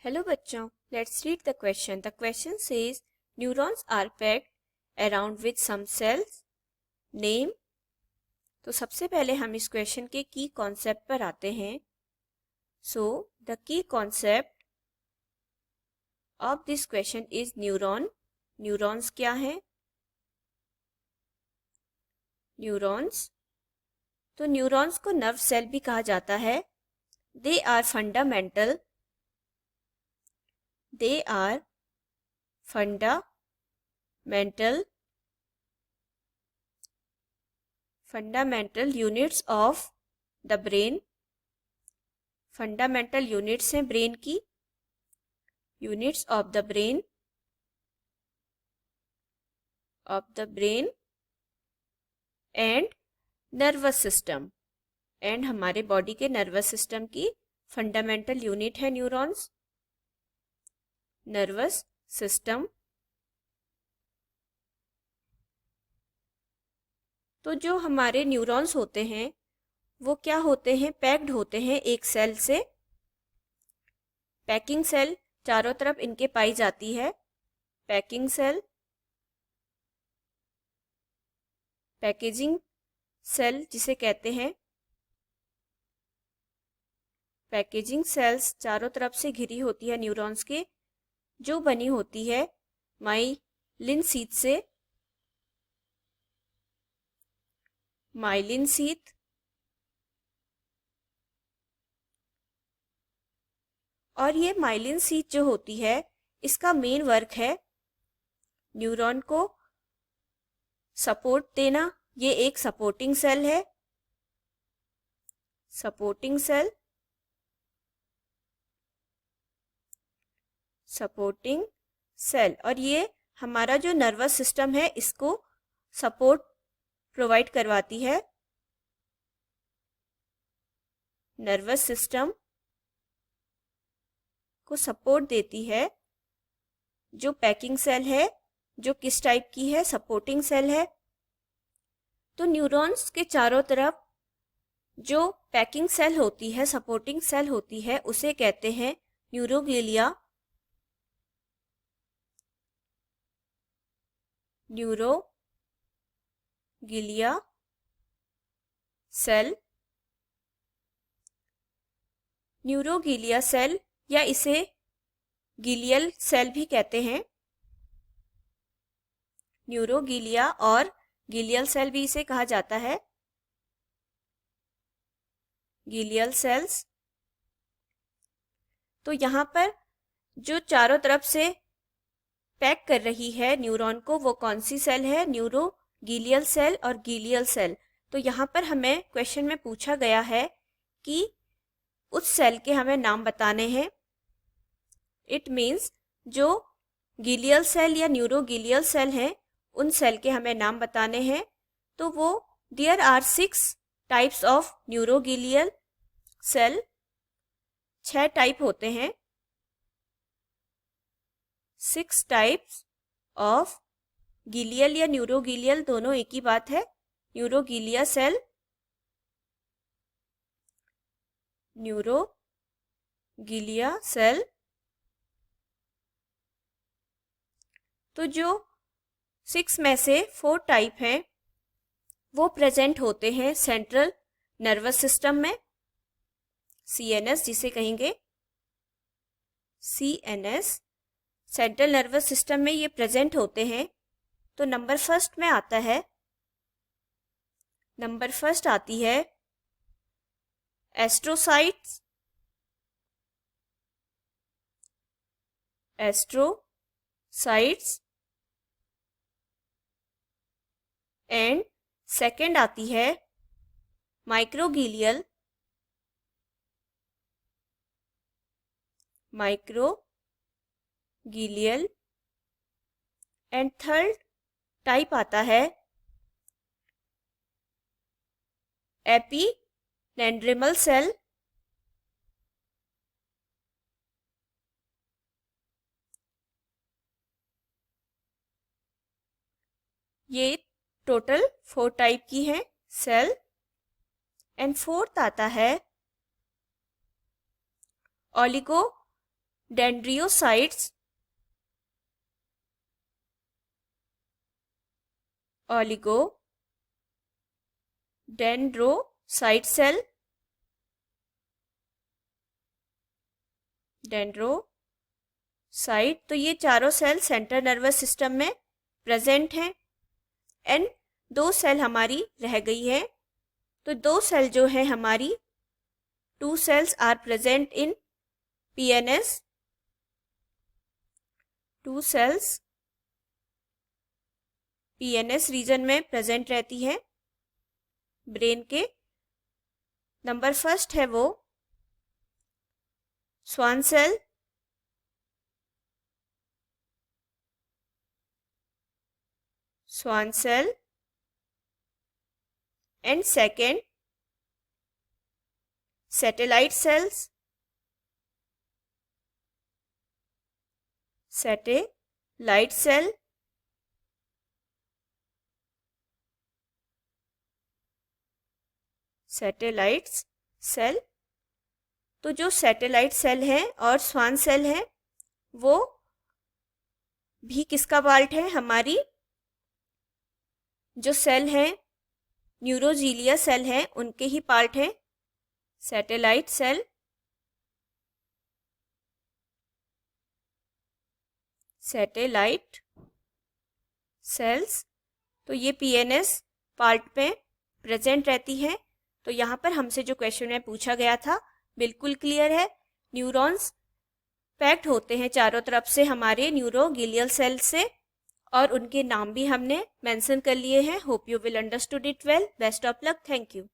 Hello बच्चों, let's read the question. The question says neurons are packed around with some cells. Name. तो सबसे पहले हम इस क्वेश्चन के की कॉन्सेप्ट पर आते हैं. So the key concept of this question is neuron. Neurons क्या हैं? Neurons. तो न्यूरॉन्स को नर्व सेल भी कहा जाता है. They are fundamental units of the brain. Fundamental units हैं ब्रेन की. Units of the brain and nervous system. And हमारे बॉडी के नर्वस सिस्टम की फंडामेंटल यूनिट है न्यूरॉन्स. Nervous system. तो जो हमारे न्यूरॉन्स होते हैं वो क्या होते हैं? पैक्ड होते हैं एक सेल से. पैकिंग सेल चारों तरफ इनके पाई जाती है. पैकिंग सेल, पैकेजिंग सेल जिसे कहते हैं. पैकेजिंग सेल्स चारों तरफ से घिरी होती है न्यूरॉन्स के, जो बनी होती है माइलिन शीथ से. Myelin sheath. और ये माइलिन शीथ जो होती है इसका मेन वर्क है न्यूरॉन को सपोर्ट देना. ये एक सपोर्टिंग सेल है. Supporting cell. Supporting cell. और ये हमारा जो नर्वस सिस्टम है इसको सपोर्ट प्रोवाइड करवाती है. नर्वस सिस्टम को सपोर्ट देती है जो पैकिंग सेल है, जो किस टाइप की है? सपोर्टिंग सेल है. तो न्यूरॉन्स के चारों तरफ जो पैकिंग सेल होती है, सपोर्टिंग सेल होती है, उसे कहते हैं neuroglia. Neuroglia cell. Neuroglia cell या इसे गिलियल सेल भी कहते हैं. न्यूरोग्लिया और गिलियल सेल भी इसे कहा जाता है. Glial cells. तो यहाँ पर जो चारों तरफ से पैक कर रही है न्यूरॉन को वो कौन सी सेल है? न्यूरोगिलियल सेल और गिलियल सेल. तो यहाँ पर हमें क्वेश्चन में पूछा गया है कि उस सेल के हमें नाम बताने हैं. इट मीन्स जो गिलियल सेल या न्यूरोगिलियल सेल हैं उन सेल के हमें नाम बताने हैं. तो वो there are 6 types of neuroglial cell. 6 type होते हैं. 6 टाइप्स ऑफ गिलियल या न्यूरोगिलियल दोनों एक ही बात है. न्यूरोगिलिया सेल. न्यूरोगिलिया सेल. तो जो 6 में से 4 टाइप हैं वो प्रेजेंट होते हैं सेंट्रल नर्वस सिस्टम में. CNS जिसे कहेंगे. CNS सेंट्रल नर्वस सिस्टम में ये प्रेजेंट होते हैं. तो नंबर फर्स्ट में आता है. नंबर फर्स्ट आती है एस्ट्रोसाइट्स. एस्ट्रोसाइट्स. एंड सेकेंड आती है माइक्रोगिलियल. माइक्रोगिलियल. एंड थर्ड टाइप आता है एपिडेंड्रिमल सेल. ये टोटल 4 टाइप की है सेल. एंड फोर्थ आता है ओलिगो डेंड्रियोसाइट्स, ऑलिगो डेंड्रोसाइट सेल, डेंड्रोसाइट, तो ये चारों सेल सेंट्रल नर्वस सिस्टम में प्रेजेंट हैं। एंड 2 सेल हमारी रह गई है, तो 2 सेल जो है हमारी 2 cells are present in PNS, 2 cells PNS region में प्रेजेंट रहती है ब्रेन के। नंबर फर्स्ट है वो Schwann cell, and second satellite cells, satellite cell, satellites cell. तो जो सैटेलाइट सेल है और स्वान सेल है वो भी किसका पार्ट है, हमारी जो सेल है न्यूरोजीलिया सेल है उनके ही पार्ट है सैटेलाइट सेल, सैटेलाइट सेल्स। तो ये पीएनएस पार्ट में प्रेजेंट रहती है। तो यहाँ पर हमसे जो क्वेश्चन में पूछा गया था बिल्कुल क्लियर है। न्यूरॉन्स पैक्ड होते हैं चारों तरफ से हमारे न्यूरोगिलियल सेल से, और उनके नाम भी हमने मेंशन कर लिए हैं। Hope you will understood it well. Best of luck. Thank you.